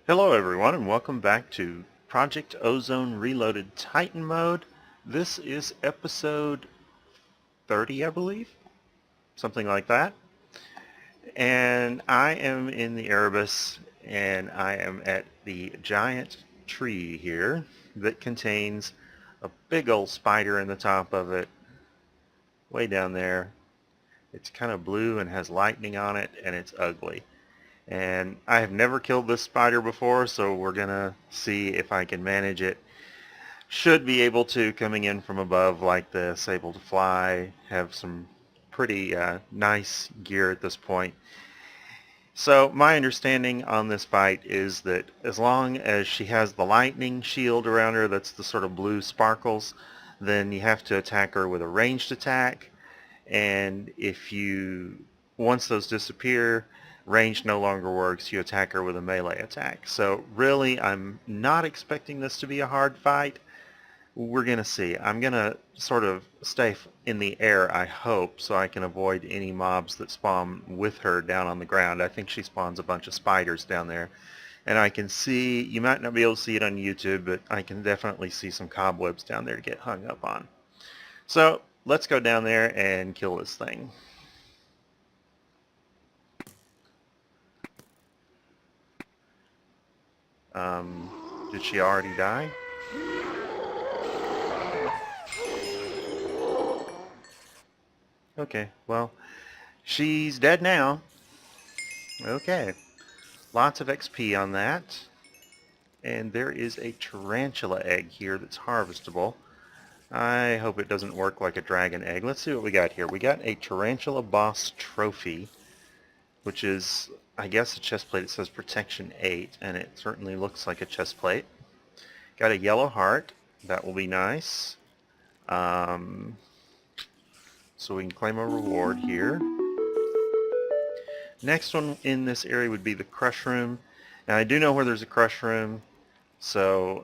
Hello everyone and welcome back to Project Ozone Reloaded Titan Mode. This is episode 30, I believe, something like that. And I am in the Erebus and I am at the giant tree here that contains a big old spider in the top of it, way down there. It's kind of blue and has lightning on it and it's ugly. And I have never killed this spider before, so we're gonna see if I can manage it. Should be able to, coming in from above like this, able to fly, have some pretty nice gear at this point. So my understanding on this fight is that as long as she has the lightning shield around her, that's the sort of blue sparkles, then you have to attack her with a ranged attack. And once those disappear, range no longer works, you attack her with a melee attack. So really, I'm not expecting this to be a hard fight. We're going to see. I'm going to sort of stay in the air, I hope, so I can avoid any mobs that spawn with her down on the ground. I think she spawns a bunch of spiders down there. And I can see, you might not be able to see it on YouTube, but I can definitely see some cobwebs down there to get hung up on. So let's go down there and kill this thing. Did she already die? Okay, well, she's dead now. Okay, lots of XP on that. And there is a tarantula egg here that's harvestable. I hope it doesn't work like a dragon egg. Let's see what we got here. We got a tarantula boss trophy, which is, I guess, a chest plate. It says protection 8, and it certainly looks like a chest plate. Got a yellow heart. That will be nice. So we can claim a reward here. Next one in this area would be the crush room. Now I do know where there's a crush room, so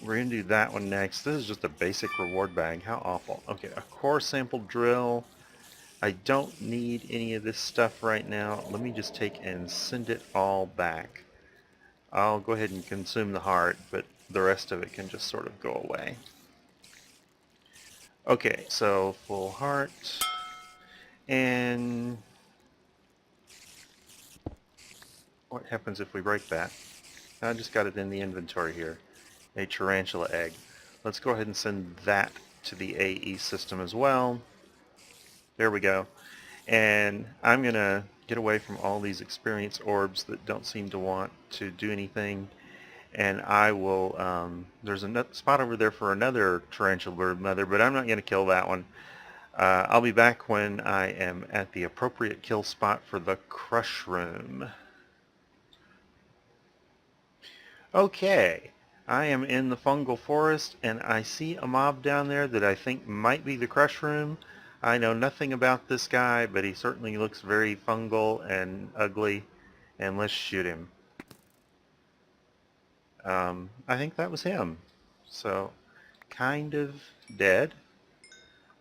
we're going to do that one next. This is just a basic reward bag. How awful. Okay, a core sample drill. I don't need any of this stuff right now. Let me just take and send it all back. I'll go ahead and consume the heart, but the rest of it can just sort of go away. Okay, so full heart. And what happens if we break that? I just got it in the inventory here. A tarantula egg. Let's go ahead and send that to the AE system as well. There we go. And I'm going to get away from all these experience orbs that don't seem to want to do anything. And I will, there's a spot over there for another tarantula bird mother, but I'm not going to kill that one. I'll be back when I am at the appropriate kill spot for the crush room. Okay, I am in the fungal forest and I see a mob down there that I think might be the crush room. I know nothing about this guy, but he certainly looks very fungal and ugly, and let's shoot him. I think that was him. So, kind of dead.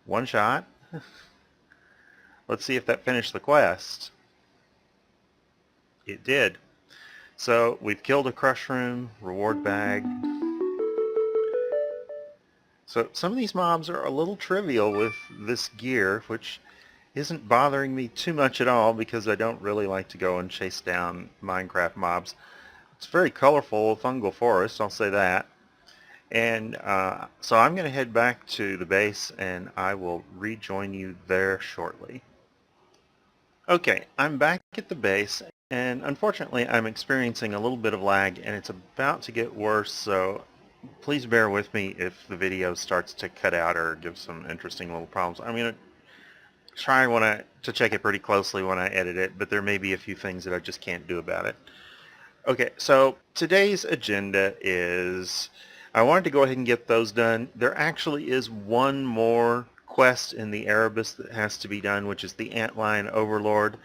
One shot. Let's see if that finished the quest. It did. So, we've killed a crush room, reward bag. So, some of these mobs are a little trivial with this gear, which isn't bothering me too much at all because I don't really like to go and chase down Minecraft mobs. It's very colorful fungal forest, I'll say that. And so I'm going to head back to the base and I will rejoin you there shortly. Okay, I'm back at the base and unfortunately I'm experiencing a little bit of lag and it's about to get worse, so please bear with me if the video starts to cut out or give some interesting little problems. I'm going to try to check it pretty closely when I edit it, but there may be a few things that I just can't do about it. Okay, so today's agenda is I wanted to go ahead and get those done. There actually is one more quest in the Erebus that has to be done, which is the Antlion Overlord.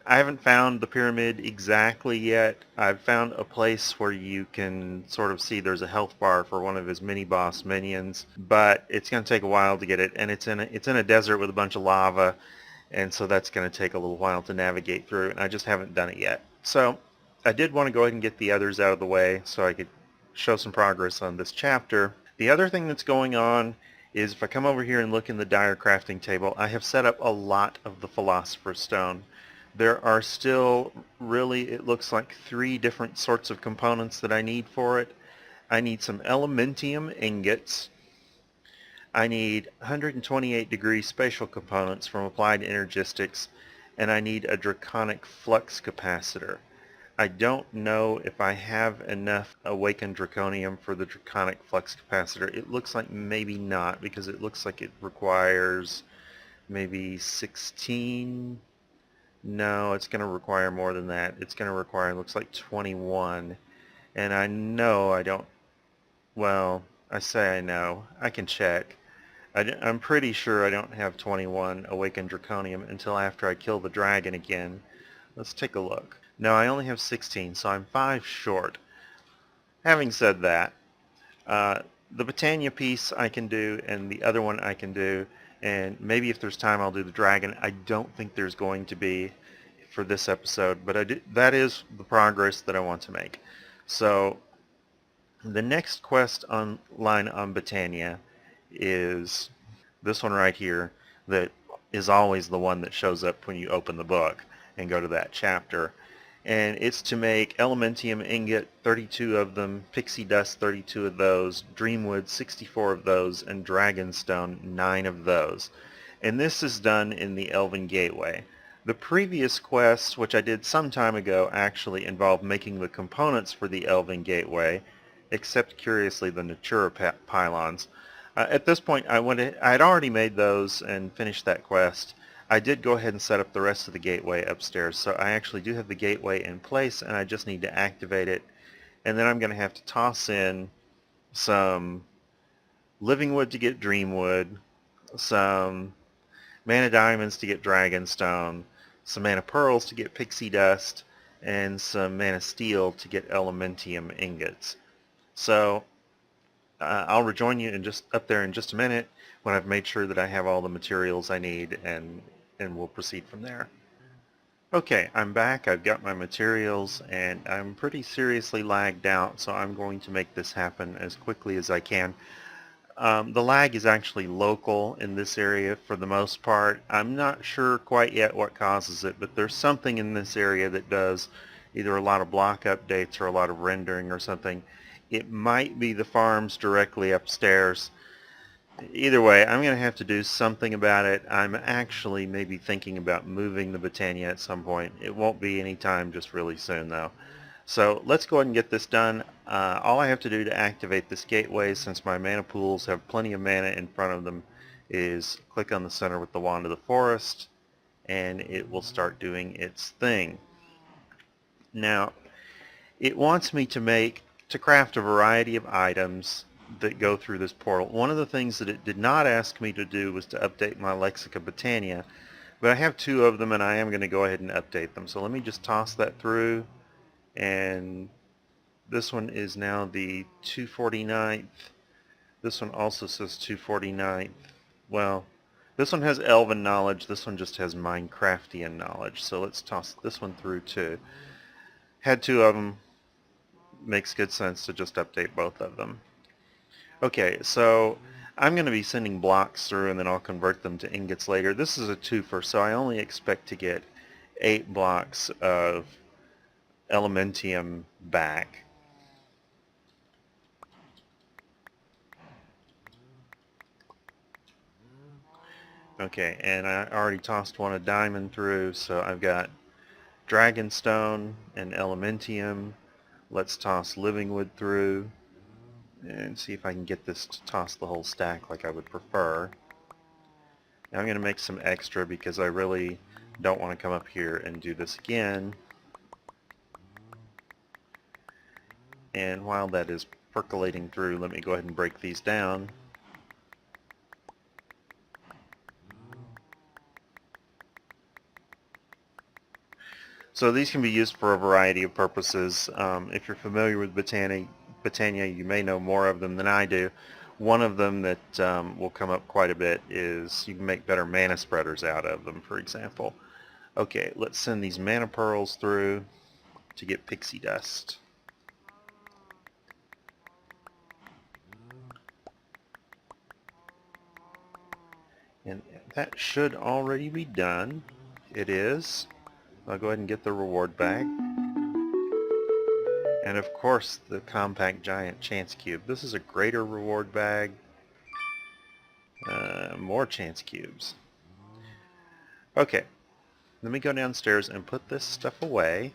I haven't found the pyramid exactly yet. I've found a place where you can sort of see there's a health bar for one of his mini-boss minions, but it's going to take a while to get it, and it's in a desert with a bunch of lava, and so that's going to take a little while to navigate through, and I just haven't done it yet. So I did want to go ahead and get the others out of the way so I could show some progress on this chapter. The other thing that's going on is if I come over here and look in the Dire crafting table, I have set up a lot of the Philosopher's Stone. There are still really, it looks like 3 different sorts of components that I need for it. I need some elementium ingots. I need 128 degree spatial components from Applied Energistics, and I need a draconic flux capacitor. I don't know if I have enough awakened draconium for the draconic flux capacitor. It looks like maybe not, because it looks like it requires maybe 16. No, it's going to require more than that. It's going to require, it looks like 21. And I know I don't, well, I say I know. I can check. I'm pretty sure I don't have 21 awakened draconium until after I kill the dragon again. Let's take a look. No, I only have 16, so I'm 5 short. Having said that, the Botania piece I can do, and the other one I can do, and maybe if there's time I'll do the dragon. I don't think there's going to be for this episode, but that is the progress that I want to make. So the next quest online on Botania is this one right here, that is always the one that shows up when you open the book and go to that chapter. And it's to make elementium ingot, 32 of them, pixie dust, 32 of those, dreamwood, 64 of those, and dragonstone, 9 of those. And this is done in the Elven Gateway. The previous quest, which I did some time ago, actually involved making the components for the Elven Gateway, except curiously the Natura pylons. At this point, I had already made those and finished that quest. I did go ahead and set up the rest of the gateway upstairs, so I actually do have the gateway in place, and I just need to activate it. And then I'm going to have to toss in some living wood to get dreamwood, some mana diamonds to get dragonstone, some mana pearls to get pixie dust, and some mana steel to get elementium ingots. So I'll rejoin you up there in just a minute when I've made sure that I have all the materials I need, and we'll proceed from there. Okay, I'm back. I've got my materials, and I'm pretty seriously lagged out, so I'm going to make this happen as quickly as I can. The lag is actually local in this area for the most part. I'm not sure quite yet what causes it, but there's something in this area that does either a lot of block updates or a lot of rendering or something. It might be the farms directly upstairs. Either way, I'm going to have to do something about it. I'm actually maybe thinking about moving the Botania at some point. It won't be any time, just really soon though. So let's go ahead and get this done. All I have to do to activate this gateway, since my mana pools have plenty of mana in front of them, is click on the center with the Wand of the Forest, and it will start doing its thing. Now, it wants me to craft a variety of items that go through this portal. One of the things that it did not ask me to do was to update my Lexica Botania, but I have 2 of them, and I am going to go ahead and update them. So let me just toss that through, and this one is now the 249th. This one also says 249th. Well, this one has Elven knowledge, this one just has Minecraftian knowledge, so let's toss this one through too. Had 2 of them, makes good sense to just update both of them. Okay, so I'm going to be sending blocks through, and then I'll convert them to ingots later. This is a twofer, so I only expect to get 8 blocks of elementium back. Okay, and I already tossed one a diamond through, so I've got dragonstone and elementium. Let's toss living wood through and see if I can get this to toss the whole stack like I would prefer. Now I'm going to make some extra because I really don't want to come up here and do this again. And while that is percolating through, let me go ahead and break these down. So these can be used for a variety of purposes. If you're familiar with Botania, you may know more of them than I do. One of them that will come up quite a bit is you can make better mana spreaders out of them, for example. Okay, let's send these mana pearls through. to get pixie dust. And that should already be done. It is. I'll go ahead and get the reward bag. And of course the compact giant chance cube. This is a greater reward bag. More chance cubes. Okay, let me go downstairs and put this stuff away.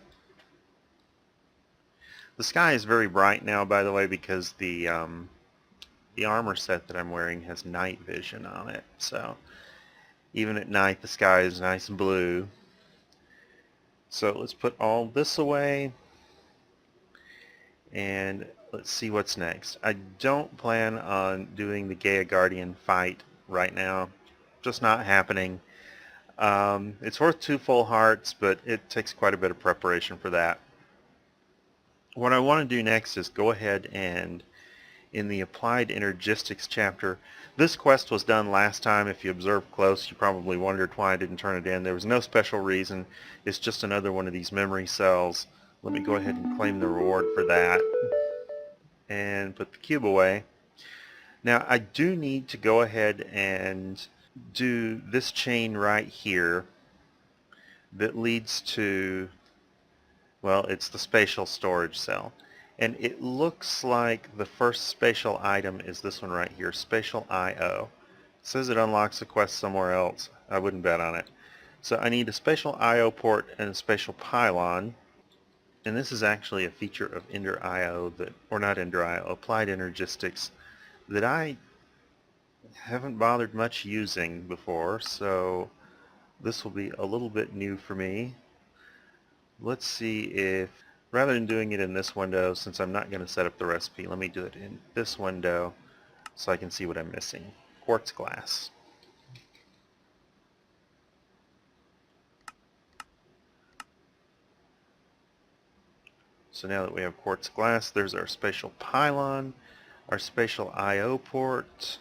The sky is very bright now, by the way, because the armor set that I'm wearing has night vision on it. So even at night the sky is nice and blue. So let's put all this away. And let's see what's next. I don't plan on doing the Gaia Guardian fight right now. Just not happening. It's worth 2 full hearts, but it takes quite a bit of preparation for that. What I want to do next is go ahead and, in the Applied Energistics chapter, this quest was done last time. If you observed close, you probably wondered why I didn't turn it in. There was no special reason. It's just another one of these memory cells. Let me go ahead and claim the reward for that and put the cube away. Now I do need to go ahead and do this chain right here that leads to, well, it's the spatial storage cell. And it looks like the first spatial item is this one right here, spatial I/O. It says it unlocks a quest somewhere else. I wouldn't bet on it. So I need a spatial I/O port and a spatial pylon. And this is actually a feature of Ender IO that, or not Ender IO, Applied Energistics, that I haven't bothered much using before, so this will be a little bit new for me. Let's see if, rather than doing it in this window, since I'm not going to set up the recipe, let me do it in this window so I can see what I'm missing. Quartz glass. So now that we have quartz glass, there's our spatial pylon, our spatial I/O port.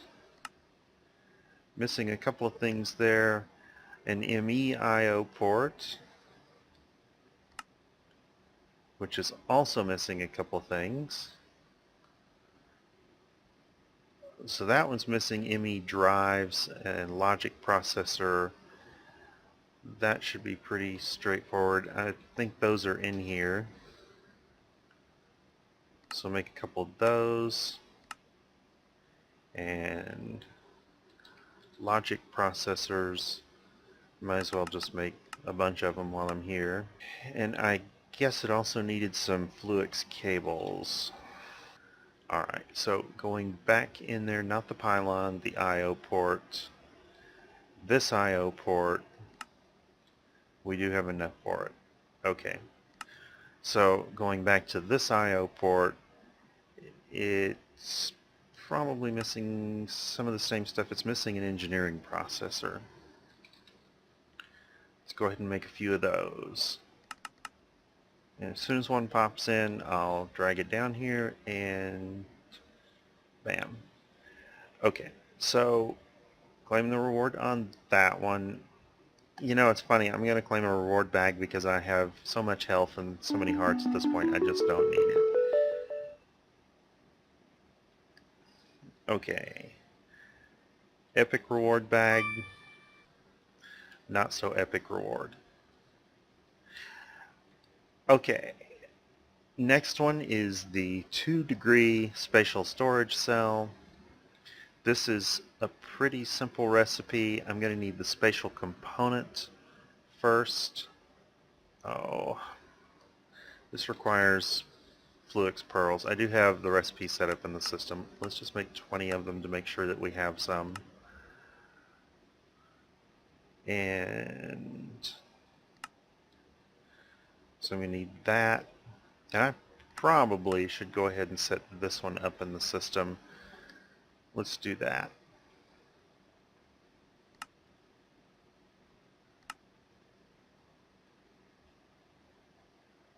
Missing a couple of things there. An ME I/O port, which is also missing a couple of things. So that one's missing ME drives and logic processor. That should be pretty straightforward. I think those are in here. So make a couple of those. And logic processors, might as well just make a bunch of them while I'm here. And I guess it also needed some Fluix cables. Alright, so going back in there, not the pylon, the I/O port, this I/O port, we do have enough for it. Okay, so going back to this I/O port, it's probably missing some of the same stuff. It's missing an engineering processor. Let's go ahead and make a few of those. And as soon as one pops in, I'll drag it down here and bam. Okay, so claim the reward on that one. You know, it's funny, I'm going to claim a reward bag because I have so much health and so many hearts at this point, I just don't need it. Okay. Epic reward bag. Not so epic reward. Okay. Next one is the 2-degree spatial storage cell. This is a pretty simple recipe. I'm going to need the spatial component first. Oh, this requires Fluix pearls. I do have the recipe set up in the system. Let's just make 20 of them to make sure that we have some. And so we need that. And I probably should go ahead and set this one up in the system. Let's do that.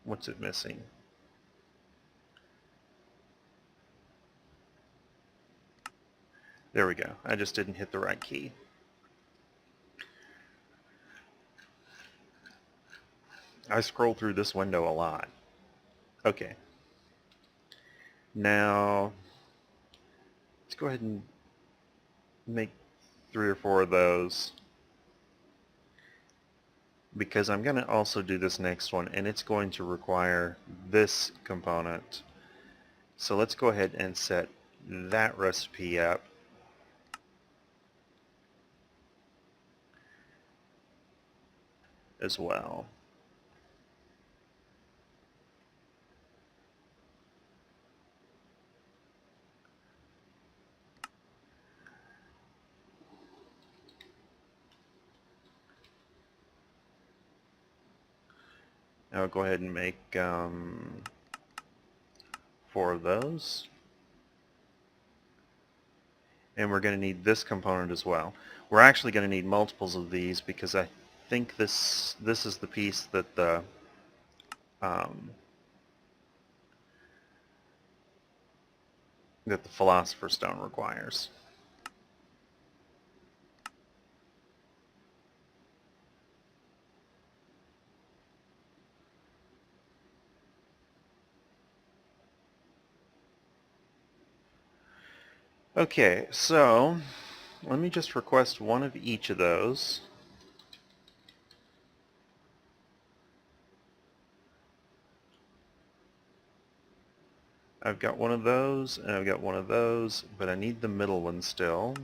What's it missing? There we go. I just didn't hit the right key. I scroll through this window a lot. Okay. Now, let's go ahead and make 3 or 4 of those, because I'm going to also do this next one, and it's going to require this component. So let's go ahead and set that recipe up. As well. I'll go ahead and make 4 of those. And we're going to need this component as well. We're actually going to need multiples of these because I think this is the piece that the Philosopher's Stone requires. Okay, so let me just request one of each of those. I've got one of those, and I've got one of those, but I need the middle one still.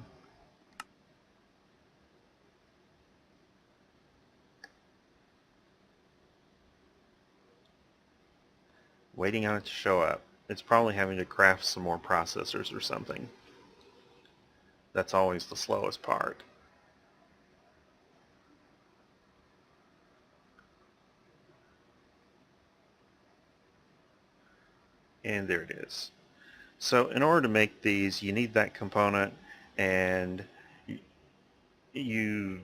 Waiting on it to show up. It's probably having to craft some more processors or something. That's always the slowest part. And there it is. So in order to make these, you need that component, and you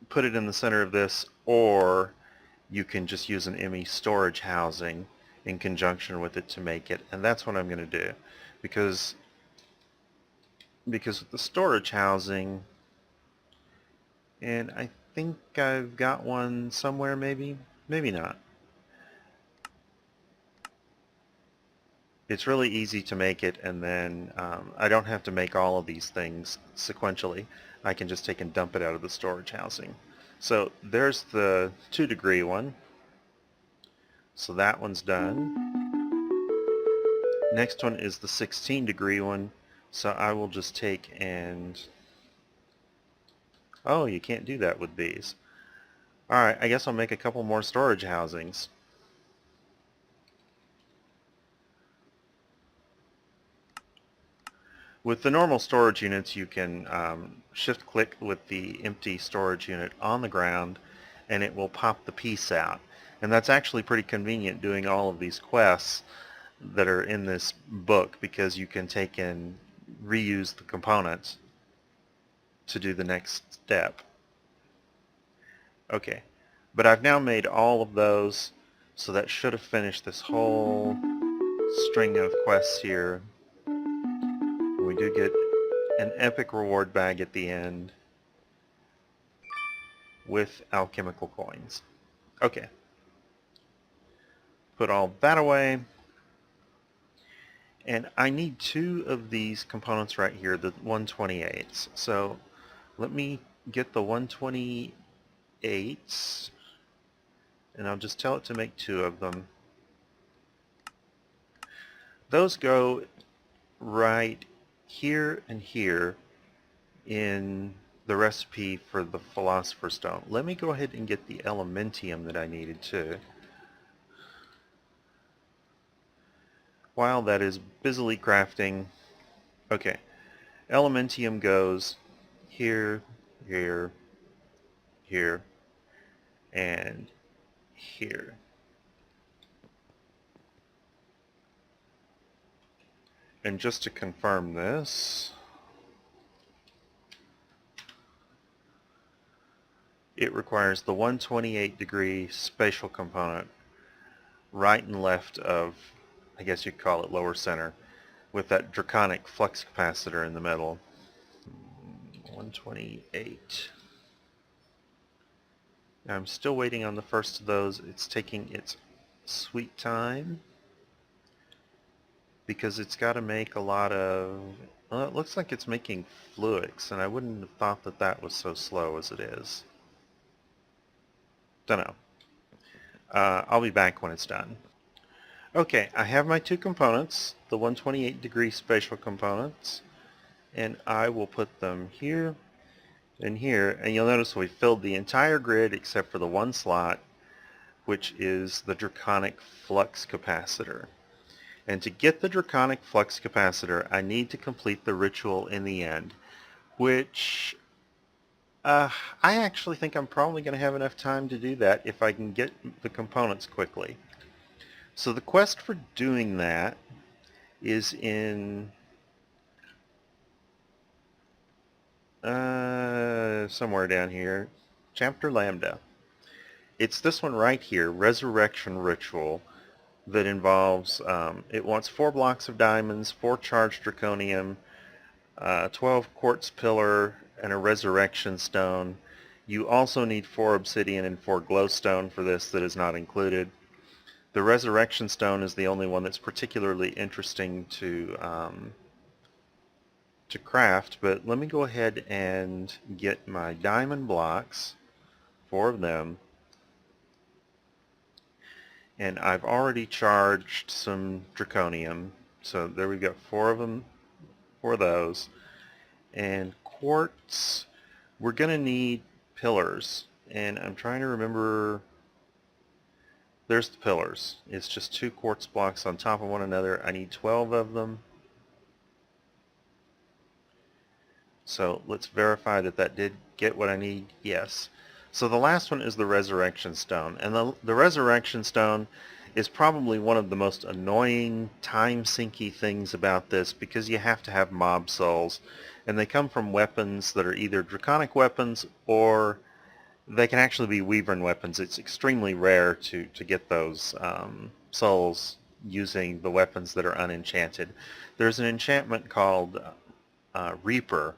put it in the center of this, or you can just use an ME storage housing in conjunction with it to make it, and that's what I'm going to do, because with the storage housing, and I think I've got one somewhere, maybe not. It's really easy to make it, and then I don't have to make all of these things sequentially. I can just take and dump it out of the storage housing. So there's the 2-degree one. So that one's done. Next one is the 16-degree one. So I will just take and... Oh, you can't do that with these. Alright, I guess I'll make a couple more storage housings. With the normal storage units, you can shift-click with the empty storage unit on the ground, and it will pop the piece out. And that's actually pretty convenient doing all of these quests that are in this book, because you can take and reuse the components to do the next step. Okay, but I've now made all of those, so that should have finished this whole string of quests here. We do get an epic reward bag at the end with alchemical coins. Okay. Put all that away. And I need 2 of these components right here, the 128s. So let me get the 128s, and I'll just tell it to make 2 of them. Those go right here and here in the recipe for the Philosopher's Stone. Let me go ahead and get the elementium that I needed too. While that is busily crafting, okay, elementium goes here, here, here, and here. And just to confirm this, it requires the 128-degree spatial component right and left of, I guess you'd call it lower center, with that draconic flux capacitor in the middle. 128. I'm still waiting on the first of those. It's taking its sweet time because it's got to make a lot of, well, it looks like it's making fluics, and I wouldn't have thought that that was so slow as it is. Don't know. I'll be back when it's done. Okay, I have my two components, the 128-degree spatial components, and I will put them here and here, and you'll notice we filled the entire grid except for the one slot, which is the draconic flux capacitor. And to get the draconic flux capacitor, I need to complete the ritual in the end, which I actually think I'm probably going to have enough time to do that if I can get the components quickly. So the quest for doing that is in somewhere down here, Chapter Lambda. It's this one right here, Resurrection Ritual, that involves, it wants 4 blocks of diamonds, 4 charged draconium, 12 quartz pillar, and a resurrection stone. You also need 4 obsidian and 4 glowstone for this that is not included. The resurrection stone is the only one that's particularly interesting to craft, but let me go ahead and get my diamond blocks, 4 of them, and I've already charged some draconium, so there we've got 4 of them, 4 of those. And quartz, we're going to need pillars, and I'm trying to remember, there's the pillars. It's just 2 quartz blocks on top of one another. I need 12 of them. So let's verify that that did get what I need. Yes. So the last one is the Resurrection Stone. And the Resurrection Stone is probably one of the most annoying, time-sinky things about this because you have to have mob souls. And they come from weapons that are either draconic weapons or they can actually be Wyvern weapons. It's extremely rare to get those souls using the weapons that are unenchanted. There's an enchantment called Reaper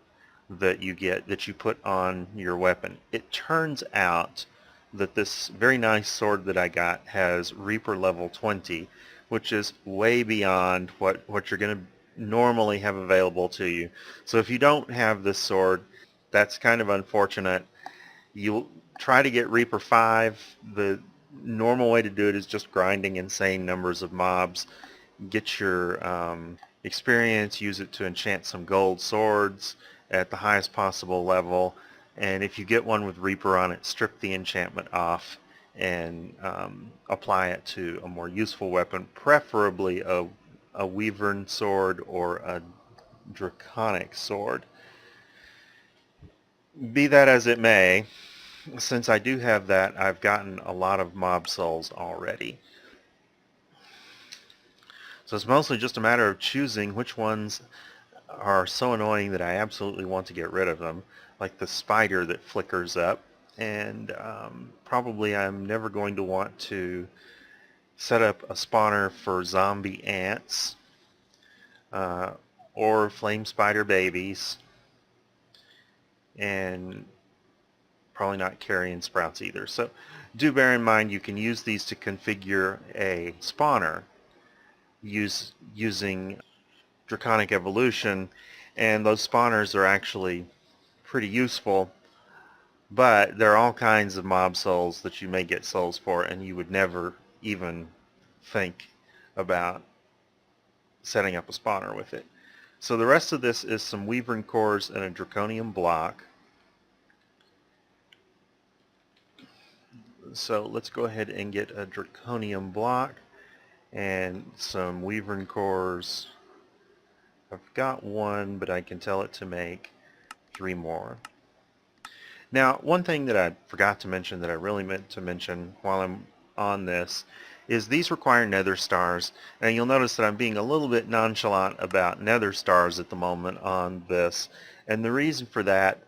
that you get, that you put on your weapon. It turns out that this very nice sword that I got has Reaper level 20, which is way beyond what you're going to normally have available to you. So if you don't have this sword, that's kind of unfortunate. You'll try to get Reaper 5. The normal way to do it is just grinding insane numbers of mobs. Get your experience, use it to enchant some gold swords at the highest possible level, and if you get one with Reaper on it, strip the enchantment off and apply it to a more useful weapon, preferably a Wyvern sword or a draconic sword. Be that as it may, since I do have that, I've gotten a lot of mob souls already. So it's mostly just a matter of choosing which ones are so annoying that I absolutely want to get rid of them, like the spider that flickers up, and probably I'm never going to want to set up a spawner for zombie ants or flame spider babies, and probably not carrion sprouts either. So do bear in mind you can use these to configure a spawner using Draconic Evolution, and those spawners are actually pretty useful, but there are all kinds of mob souls that you may get souls for, and you would never even think about setting up a spawner with it. So the rest of this is some Wyvern cores and a Draconium block. So let's go ahead and get a Draconium block and some Wyvern cores. I've got 1, but I can tell it to make 3 more. Now, one thing that I forgot to mention that I really meant to mention while I'm on this is these require nether stars, and you'll notice that I'm being a little bit nonchalant about nether stars at the moment on this, and the reason for that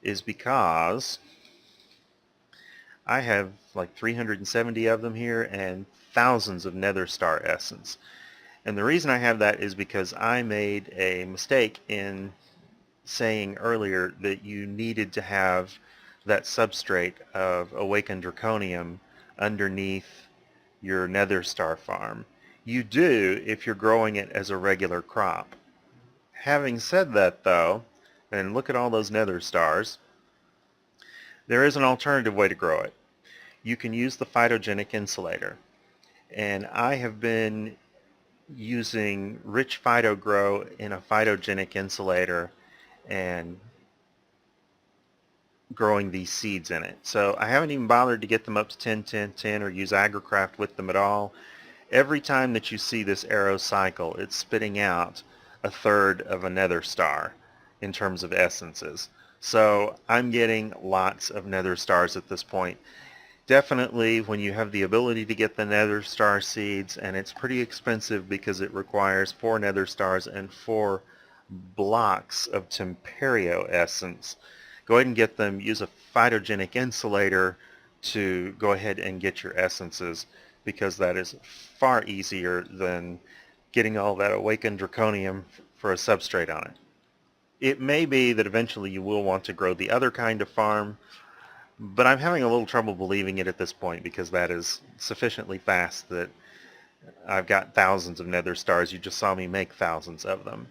is because I have like 370 of them here and thousands of nether star essence. And the reason I have that is because I made a mistake in saying earlier that you needed to have that substrate of awakened draconium underneath your nether star farm. You do if you're growing it as a regular crop. Having said that though, and look at all those nether stars, there is an alternative way to grow it. You can use the phytogenic insulator. And I have been using rich phyto grow in a phytogenic insulator and growing these seeds in it. So I haven't even bothered to get them up to 10, 10, 10 or use AgriCraft with them at all. Every time that you see this arrow cycle, it's spitting out a third of a nether star in terms of essences. So I'm getting lots of nether stars at this point. Definitely when you have the ability to get the nether star seeds, and it's pretty expensive because it requires 4 nether stars and 4 blocks of Temperio essence, go ahead and get them. Use a phytogenic insulator to go ahead and get your essences, because that is far easier than getting all that awakened draconium for a substrate on it. It may be that eventually you will want to grow the other kind of farm, but I'm having a little trouble believing it at this point because that is sufficiently fast that I've got thousands of nether stars. You just saw me make thousands of them.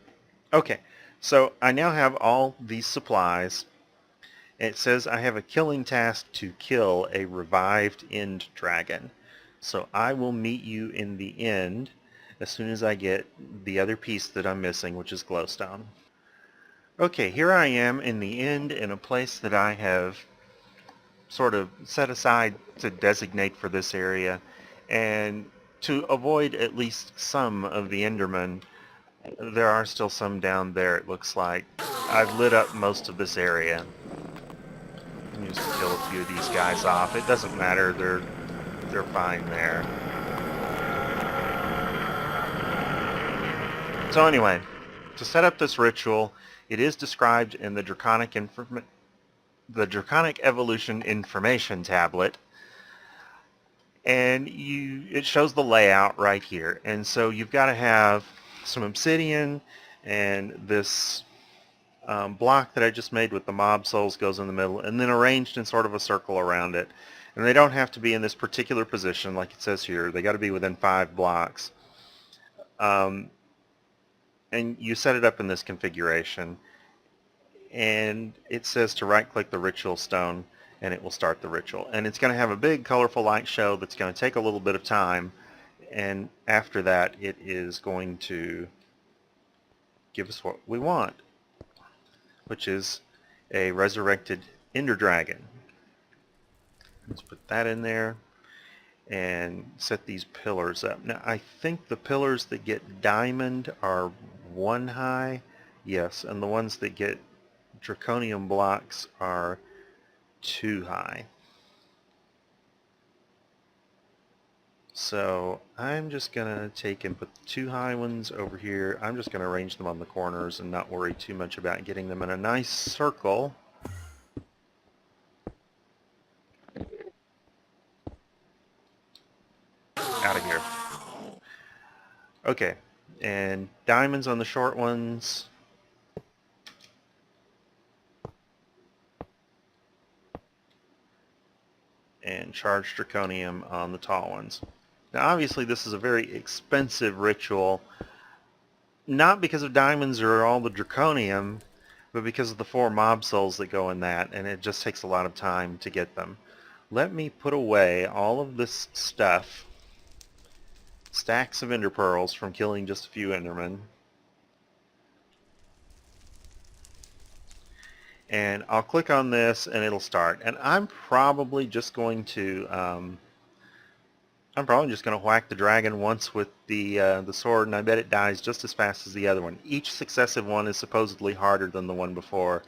Okay, so I now have all these supplies. It says I have a killing task to kill a revived end dragon. So I will meet you in the end as soon as I get the other piece that I'm missing, which is glowstone. Okay, here I am in the end in a place that I have sort of set aside to designate for this area, and to avoid at least some of the Endermen. There are still some down there, it looks like. I've lit up most of this area. I'm just to kill a few of these guys off. It doesn't matter, they're fine there. So anyway, to set up this ritual, it is described in the Draconic Evolution Information Tablet, and it shows the layout right here. And so you've got to have some obsidian, and this block that I just made with the mob souls goes in the middle, and then arranged in sort of a circle around it. And they don't have to be in this particular position like it says here. They got to be within 5 blocks. And you set it up in this configuration, and it says to right click the ritual stone and it will start the ritual. And it's going to have a big colorful light show that's going to take a little bit of time, and after that it is going to give us what we want, which is a resurrected ender dragon. Let's put that in there and set these pillars up. Now I think the pillars that get diamond are 1 high, yes, and the ones that get draconium blocks are 2 high. So I'm just gonna take and put the 2 high ones over here. I'm just gonna arrange them on the corners and not worry too much about getting them in a nice circle. Out of here. Okay, and diamonds on the short ones. And charged draconium on the tall ones. Now obviously this is a very expensive ritual, not because of diamonds or all the draconium, but because of the 4 mob souls that go in that, and it just takes a lot of time to get them. Let me put away all of this stuff, stacks of ender pearls from killing just a few endermen, and I'll click on this and it'll start. And I'm probably just going to whack the dragon once with the sword, and I bet it dies just as fast as the other one. Each successive one is supposedly harder than the one before.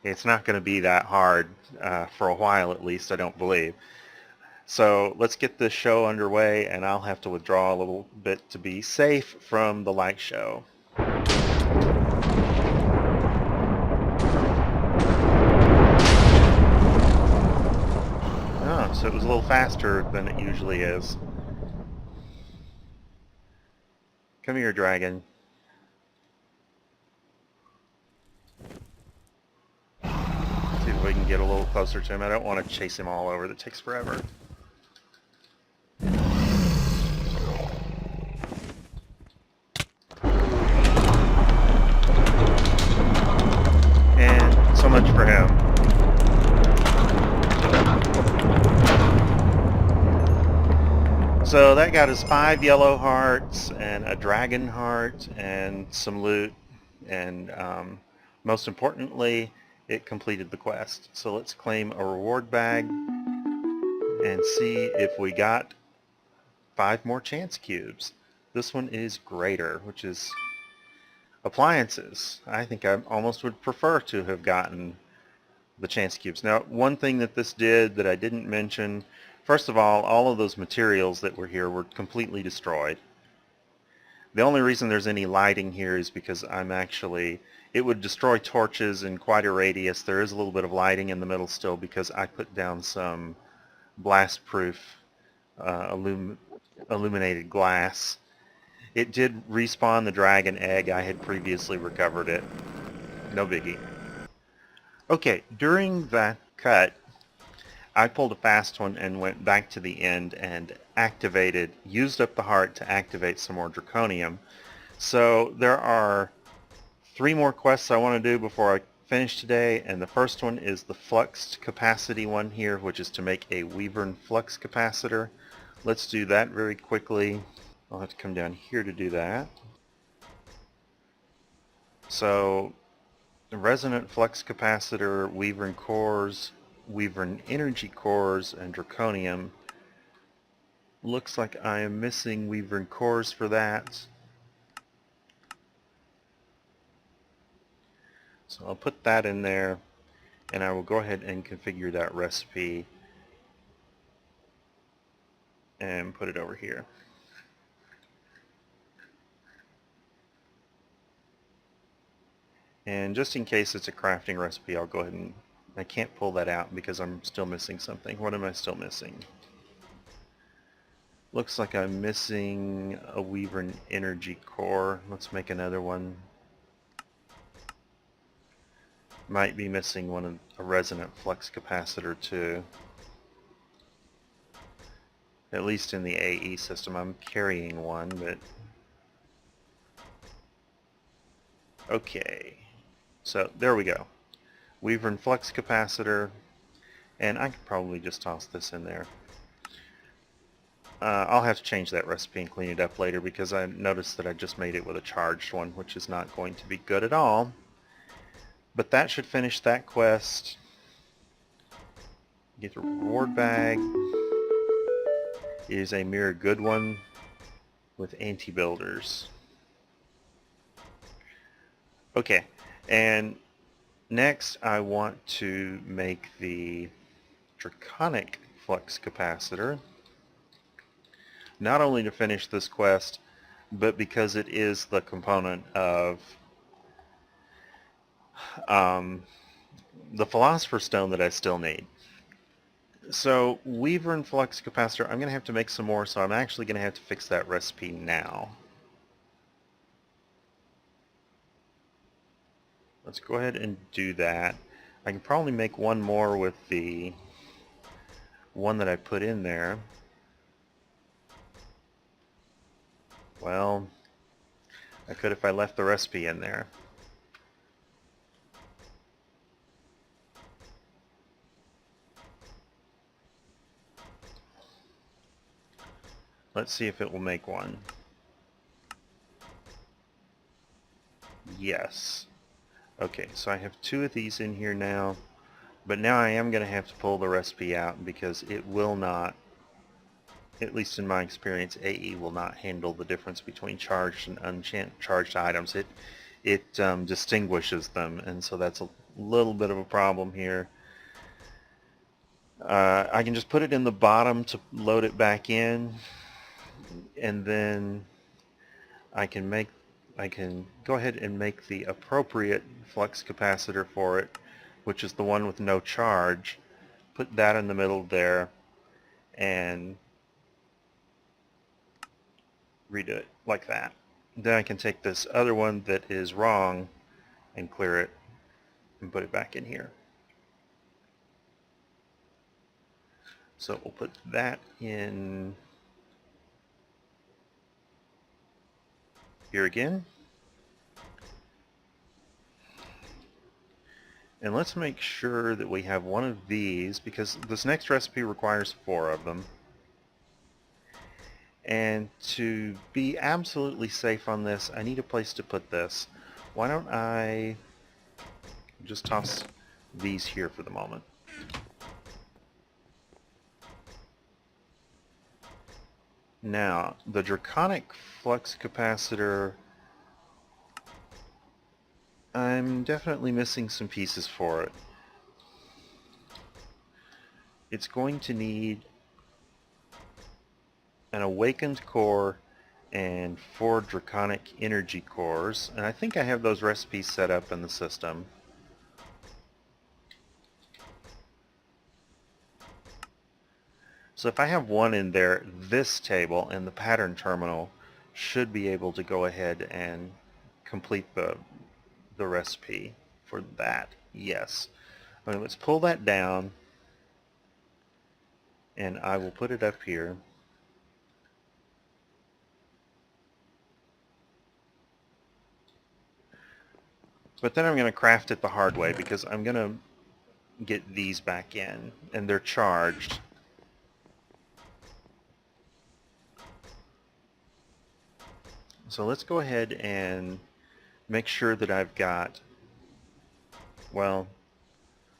It's not going to be that hard for a while, at least, I don't believe. So let's get this show underway, and I'll have to withdraw a little bit to be safe from the light show. Oh, so it was a little faster than it usually is. Come here, dragon. See if we can get a little closer to him. I don't want to chase him all over. That takes forever. And so much for him. So that got us 5 yellow hearts and a dragon heart and some loot, and most importantly, it completed the quest. So let's claim a reward bag and see if we got 5 more chance cubes. This one is greater, which is appliances. I think I almost would prefer to have gotten the chance cubes. Now, one thing that this did that I didn't mention, first of all of those materials that were here were completely destroyed. The only reason there's any lighting here is because it would destroy torches in quite a radius. There is a little bit of lighting in the middle still because I put down some blast-proof illuminated glass. It did respawn the dragon egg. I had previously recovered it. No biggie. Okay, during that cut, I pulled a fast one and went back to the end and used up the heart to activate some more draconium. So there are 3 more quests I want to do before I finish today, and the first one is the flux capacity one here, which is to make a Wyvern flux capacitor. Let's do that very quickly. I'll have to come down here to do that. So the resonant flux capacitor, Wyvern cores, Wyvern energy cores, and draconium. Looks like I am missing Wyvern cores for that. So I'll put that in there, and I will go ahead and configure that recipe and put it over here. And just in case it's a crafting recipe, I'll go ahead and I can't pull that out because I'm still missing something. What am I still missing? Looks like I'm missing a Wyvern energy core. Let's make another one. Might be missing a resonant flux capacitor too. At least in the AE system. I'm carrying one, but okay. So there we go. Wyvern flux capacitor, and I could probably just toss this in there. I'll have to change that recipe and clean it up later because I noticed that I just made it with a charged one, which is not going to be good at all. But that should finish that quest. Get the reward bag. It is a mirror good one with anti-builders. Okay, and next I want to make the draconic flux capacitor, not only to finish this quest, but because it is the component of the Philosopher's Stone that I still need. So Wyvern flux capacitor, I'm going to have to make some more, so I'm actually going to have to fix that recipe now. Let's go ahead and do that. I can probably make one more with the one that I put in there. Well, I could if I left the recipe in there. Let's see if it will make one. Yes. Okay, so I have 2 of these in here now, but now I am going to have to pull the recipe out because it will not, at least in my experience, AE will not handle the difference between charged and uncharged items. It distinguishes them, and so that's a little bit of a problem here. I can just put it in the bottom to load it back in, and then I can go ahead and make the appropriate flux capacitor for it, which is the one with no charge. Put that in the middle there and redo it like that. Then I can take this other one that is wrong and clear it and put it back in here. So we'll put that in here again. And let's make sure that we have one of these, because this next recipe requires 4 of them. And to be absolutely safe on this, I need a place to put this. Why don't I just toss these here for the moment. Now, the Draconic Flux Capacitor, I'm definitely missing some pieces for it. It's going to need an awakened core and 4 Draconic energy cores, and I think I have those recipes set up in the system. So if I have one in there, this table and the pattern terminal should be able to go ahead and complete the recipe for that. Yes. Okay, let's pull that down, and I will put it up here. But then I'm going to craft it the hard way, because I'm going to get these back in, and they're charged. So let's go ahead and make sure that I've got, well,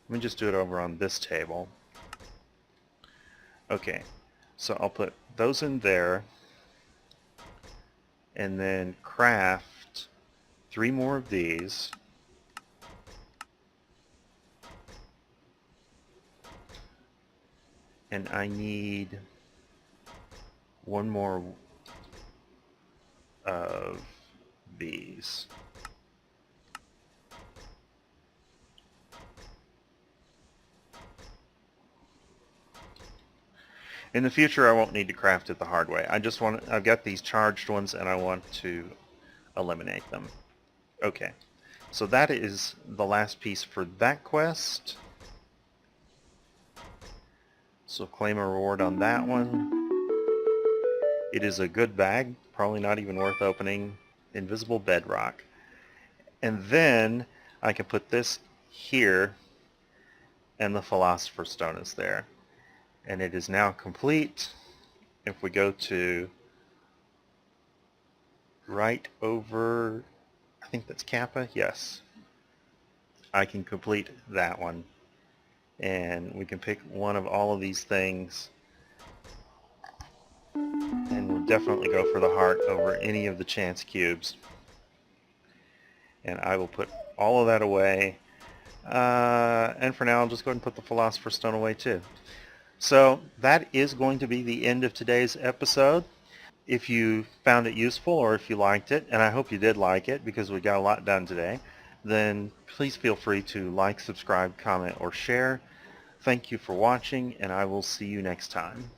let me just do it over on this table. Okay, so I'll put those in there, and then craft 3 more of these. And I need 1 more of these. In the future, I won't need to craft it the hard way. I've got these charged ones, and I want to eliminate them. Okay, so that is the last piece for that quest. So claim a reward on that one. It is a good bag, probably not even worth opening. Invisible bedrock. And then I can put this here, and the Philosopher's Stone is there. And it is now complete. If we go to right over, I think that's Kappa, yes. I can complete that one. And we can pick one of all of these things. And we'll definitely go for the heart over any of the chance cubes. And I will put all of that away. And for now, I'll just go ahead and put the Philosopher's Stone away too. So that is going to be the end of today's episode. If you found it useful, or if you liked it, and I hope you did like it because we got a lot done today, then please feel free to like, subscribe, comment, or share. Thank you for watching, and I will see you next time.